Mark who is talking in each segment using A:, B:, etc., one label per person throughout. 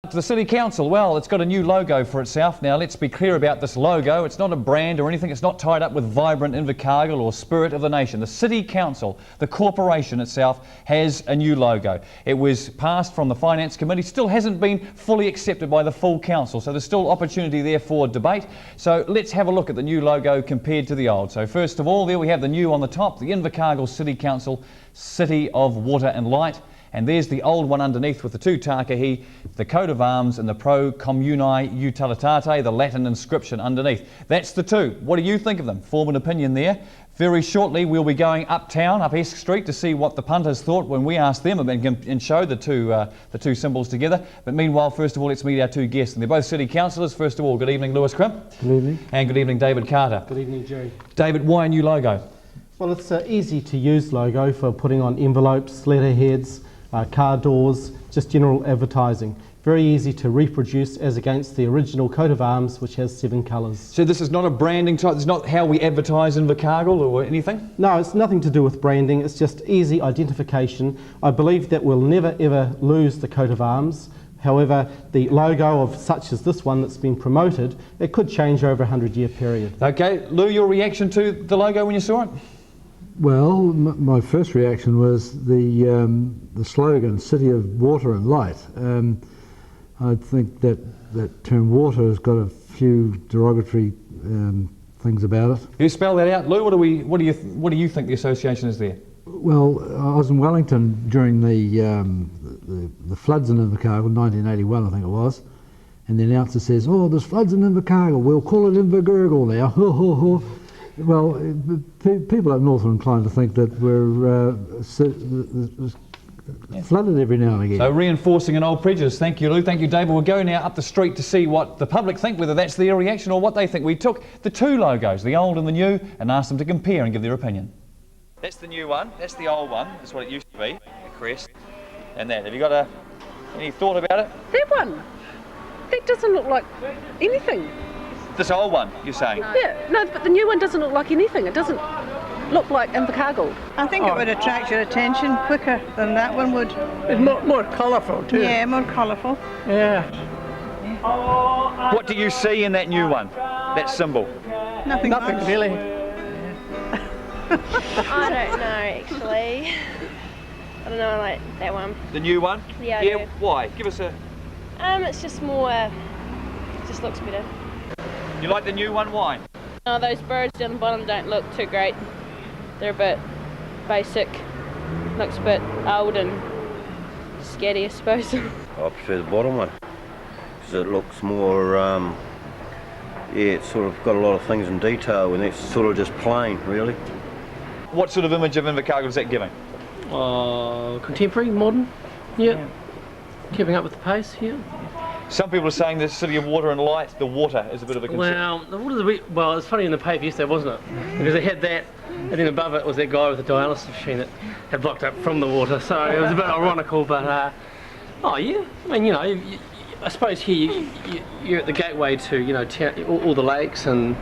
A: To the City Council, well, it's got a new logo for itself. Now, let's be clear about this logo. It's not a brand or anything. It's not tied up with vibrant Invercargill or Spirit of the Nation. The City Council, the corporation itself, has a new logo. It was passed from the Finance Committee, still hasn't been fully accepted by the full council, so there's still opportunity there for debate. So let's have a look at the new logo compared to the old. So first of all, there we have the new on the top, the Invercargill City Council, City of Water and Light. And there's the old one underneath with the two takahi, the coat of arms and the Pro Comuni Utilitate, the Latin inscription underneath. That's the two. What do you think of them? Form an opinion there. Very shortly we'll be going uptown, up Esk Street, to see what the punters thought when we asked them and showed the two symbols together. But meanwhile, first of all, let's meet our two guests. And they're both city councillors. First of all, good evening, Lewis Crimp.
B: Good evening.
A: And good evening, David Carter.
B: Good evening, Jerry.
A: David, why a new logo?
B: Well, it's an easy to use logo for putting on envelopes, letterheads, car doors, just general advertising. Very easy to reproduce as against the original coat of arms, which has 7 colours. So
A: this is not a branding type, it's not how we advertise in Invercargill or anything?
B: No, it's nothing to do with branding, it's just easy identification. I believe that we'll never ever lose the coat of arms. However, the logo of such as this one that's been promoted, it could change over a 100-year period.
A: Okay, Lou, your reaction to the logo when you saw it?
C: Well, my first reaction was the slogan, City of Water and Light. I think that term water has got a few derogatory things about it.
A: Can you spell that out, Lou? What do you think the association is there?
C: Well, I was in Wellington during the floods in Invercargill, 1981 I think it was, and the announcer says, "Oh, there's floods in Invercargill, we'll call it Invergurgle now." Well, people up north are inclined to think that we're flooded every now and again.
A: So reinforcing an old prejudice. Thank you, Lou. Thank you, David. We'll go now up the street to see what the public think, whether that's their reaction or what they think. We took the two logos, the old and the new, and asked them to compare and give their opinion. That's the new one. That's the old one. That's what it used to be, the crest. And that. Have you got any thought about it?
D: That one. That doesn't look like anything.
A: This old one, you're saying?
D: Yeah, no, but the new one doesn't look like anything. It doesn't look like Invercargill.
E: I think it would attract your attention quicker than that one would.
F: It's more colourful too.
E: Yeah, more colourful.
F: Yeah.
A: What do you see in that new one, that symbol?
E: Nothing much.
F: Really.
G: I don't know actually. I don't know, I like that one.
A: The new one?
G: Yeah, I
A: yeah.
G: do.
A: Why? Give us a...
G: It's just more, just looks better.
A: You like the new one? Why?
G: No, those birds down the bottom don't look too great. They're a bit basic. Looks a bit old and scatty, I suppose.
H: I prefer the bottom one because it looks more, yeah, it's sort of got a lot of things in detail and it's sort of just plain, really.
A: What sort of image of Invercargill is that giving?
F: Contemporary, modern, yeah. Keeping up with the pace, yeah.
A: Some people are saying the City of Water and Light, the water is a bit of a concern.
F: Well, the water's a bit, well, it's funny in the paper yesterday, wasn't it? Because they had that, and then above it was that guy with the dialysis machine that had blocked up from the water, so it was a bit ironical, but, oh yeah, I mean, you know, I suppose here you're at the gateway to, you know, all the lakes, and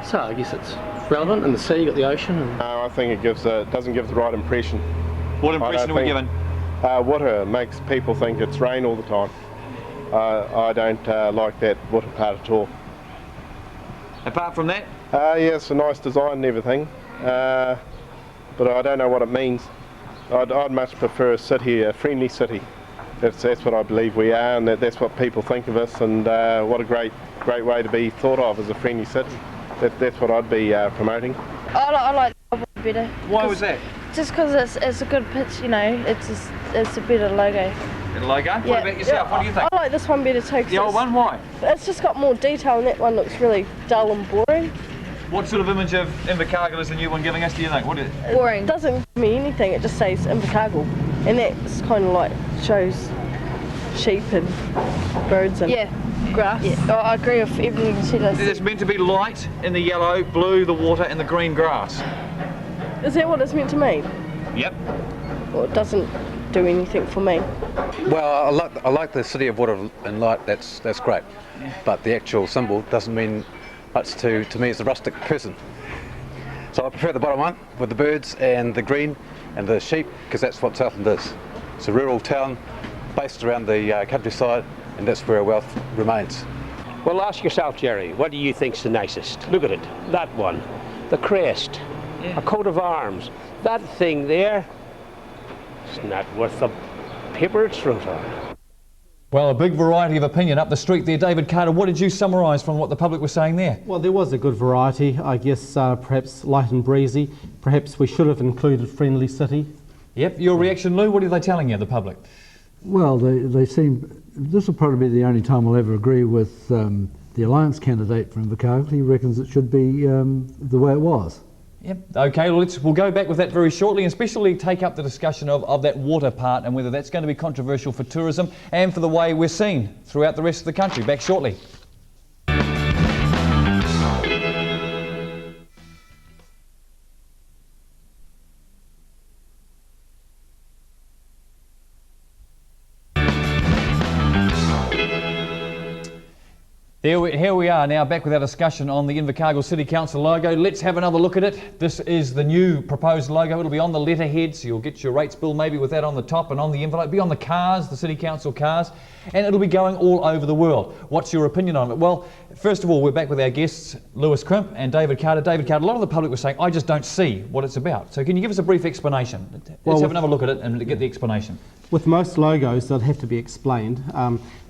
F: so I guess it's relevant, and the sea, you got the ocean. And...
I: No, I think it doesn't give the right impression.
A: What impression are we given?
I: Water makes people think it's rain all the time. I don't like that water part at all.
A: Apart from that?
I: Yeah, it's a nice design and everything, but I don't know what it means. I'd much prefer a city, a friendly city. That's what I believe we are, and that's what people think of us, and what a great way to be thought of as a friendly city. That's what I'd be promoting.
G: I like the old one better.
A: Why was that?
G: Just because it's a good pitch, you know, it's a better logo.
A: The logo? Yeah. What about yourself? What do you think?
G: I like this one better too.
A: The old one? Why?
G: It's just got more detail and that one looks really dull and boring.
A: What sort of image of Invercargill is the new one giving us, do you think? What is it?
G: Boring. It doesn't give me anything, it just says Invercargill. And that's kind of like shows sheep and birds and grass. Yeah, I agree with everything you said.
A: It's meant to be light in the yellow, blue the water and the green grass.
G: Is that what it's meant to mean?
A: Yep.
G: Well, it doesn't do anything for me.
J: Well, I like the City of Water and Light, that's great. But the actual symbol doesn't mean much to me as a rustic person. So I prefer the bottom one with the birds and the green and the sheep, because that's what Southland is. It's a rural town based around the countryside and that's where our wealth remains.
K: Well, ask yourself, Jerry, what do you think's the nicest? Look at it, that one, the crest, a coat of arms. That thing there, it's not worth the paper it's wrote on.
A: Well, a big variety of opinion up the street there. David Carter, what did you summarise from what the public was saying there?
B: Well, there was a good variety, I guess, perhaps light and breezy. Perhaps we should have included Friendly City.
A: Yep, your reaction, Lou, what are they telling you, the public?
C: Well, they seem, this will probably be the only time we'll ever agree with the Alliance candidate for Invercargill. He reckons it should be the way it was.
A: Yep. Okay, well, we'll go back with that very shortly, and especially take up the discussion of that water part and whether that's going to be controversial for tourism and for the way we're seen throughout the rest of the country. Back shortly. Here we are now, back with our discussion on the Invercargill City Council logo. Let's have another look at it. This is the new proposed logo. It'll be on the letterhead, so you'll get your rates bill maybe with that on the top and on the envelope. It'll be on the cars, the City Council cars, and it'll be going all over the world. What's your opinion on it? Well, first of all, we're back with our guests, Lewis Crimp and David Carter. David Carter, a lot of the public was saying, I just don't see what it's about. So can you give us a brief explanation? Let's have another look at it and get the explanation.
B: With most logos, they'll have to be explained.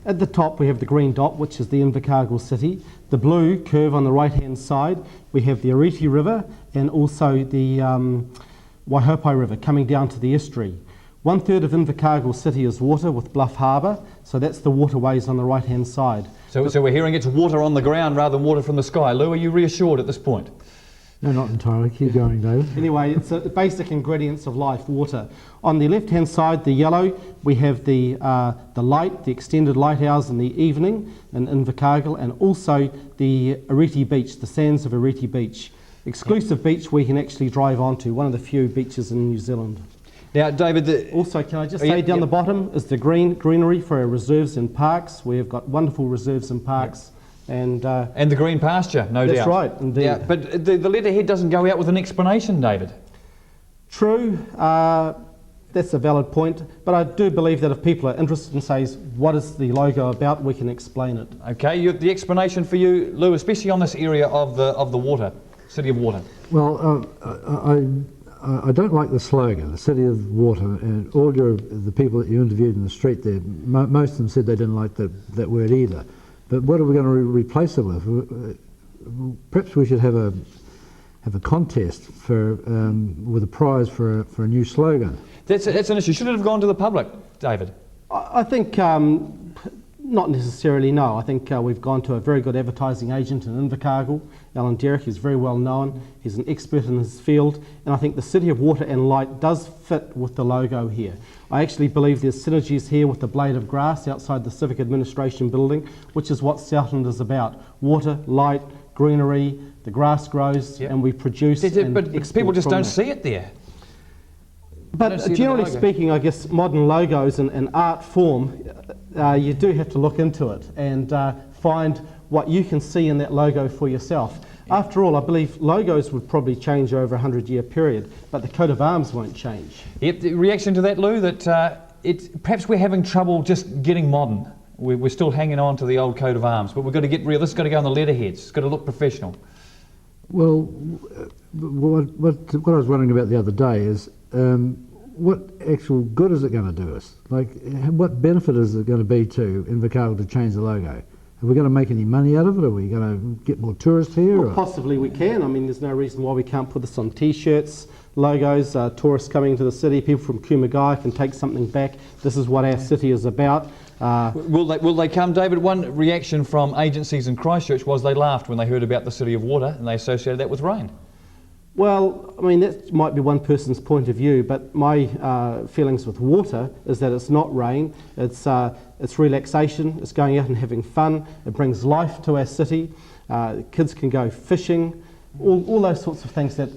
B: At the top, we have the green dot, which is the Invercargill City. The blue curve on the right-hand side, we have the Ariti River and also the Waihopai River coming down to the estuary. 1/3 of Invercargill City is water with Bluff Harbour, so that's the waterways on the right-hand side.
A: So we're hearing it's water on the ground rather than water from the sky. Lou, are you reassured at this point?
C: No, not entirely. Keep going, David.
B: Anyway, it's the basic ingredients of life, water. On the left-hand side, the yellow, we have the light, the extended light hours in the evening in Invercargill, and also the Ariti Beach, the sands of Ariti Beach. Exclusive beach we can actually drive onto, one of the few beaches in New Zealand.
A: Now, David...
B: Also, can I just say down the bottom is the greenery for our reserves and parks. We have got wonderful reserves and parks. And
A: the green pasture, no doubt.
B: That's right, indeed.
A: Yeah, but the letterhead doesn't go out with an explanation, David.
B: True, that's a valid point, but I do believe that if people are interested and says, what is the logo about, we can explain it.
A: Okay, the explanation for you, Lou, especially on this area of the water, City of Water.
C: Well, I don't like the slogan, the City of Water, and all the people that you interviewed in the street there, most of them said they didn't like that word either. But what are we going to replace it with? Perhaps we should have a contest for with a prize for a new slogan.
A: That's an issue. Should it have gone to the public, David?
B: I think not necessarily, no. I think we've gone to a very good advertising agent in Invercargill, Alan Derrick. He's very well known. He's an expert in his field, and I think the City of Water and Light does fit with the logo here. I actually believe there's synergies here with the blade of grass outside the Civic Administration building, which is what Southland is about. Water, light, greenery, the grass grows, and we produce
A: but people just don't see it there.
B: But generally speaking, I guess modern logos and art form, you do have to look into it and find what you can see in that logo for yourself. After all, I believe logos would probably change over a 100-year period, but the coat of arms won't change.
A: Yep, the reaction to that, Lou, that perhaps we're having trouble just getting modern. We're still hanging on to the old coat of arms, but we've got to get real. This has got to go on the letterheads. It's got to look professional.
C: Well, what I was wondering about the other day is what actual good is it going to do us? Like, what benefit is it going to be to Invercargill to change the logo? Are we going to make any money out of it? Are we going to get more tourists here?
B: Well, possibly we can. I mean, there's no reason why we can't put this on T-shirts, logos, tourists coming to the city, people from Kumagai can take something back. This is what our city is about.
A: Will they come, David? One reaction from agencies in Christchurch was they laughed when they heard about the City of Water and they associated that with rain.
B: Well, I mean, that might be one person's point of view, but my feelings with water is that it's not rain, it's relaxation, it's going out and having fun, it brings life to our city, kids can go fishing, all those sorts of things, that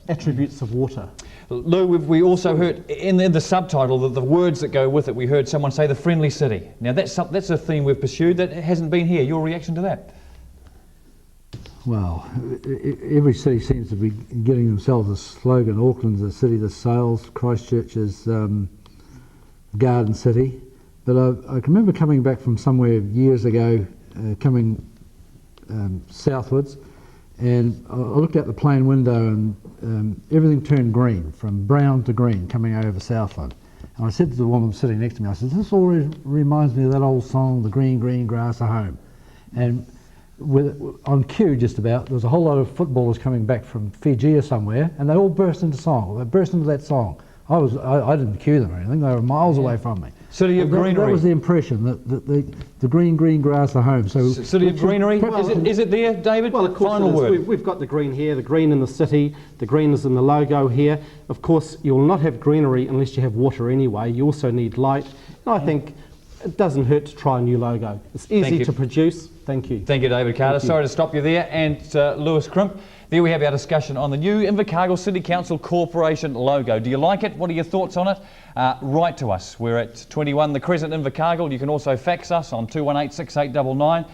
B: attributes of water.
A: Lou, we also heard in the subtitle, the words that go with it, we heard someone say the friendly city. Now that's a theme we've pursued that hasn't been here. Your reaction to that?
C: Well, every city seems to be getting themselves a slogan. Auckland's a city that sails, Christchurch is Garden City, But I can remember coming back from somewhere years ago, coming southwards, and I looked out the plane window and everything turned green, from brown to green, coming over Southland. And I said to the woman sitting next to me, I said, this always reminds me of that old song, The Green, Green Grass of Home. And on cue just about, there was a whole lot of footballers coming back from Fiji or somewhere, and they all burst into song. They burst into that song. I didn't cue them or anything, they were miles away from me.
A: City of greenery.
C: That was the impression, that the green, green grass of home. So
A: City of greenery, is it there, David?
B: Well, of course
A: Final word.
B: We've got the green here, the green in the city, the green is in the logo here. Of course, you'll not have greenery unless you have water anyway. You also need light. And I think it doesn't hurt to try a new logo. It's easy to produce. Thank you.
A: Thank you, David Carter.
B: Thank you.
A: Sorry to stop you there. And Lewis Crimp, there we have our discussion on the new Invercargill City Council Corporation logo. Do you like it? What are your thoughts on it? Write to us. We're at 21 The Crescent, Invercargill. You can also fax us on 218 6899.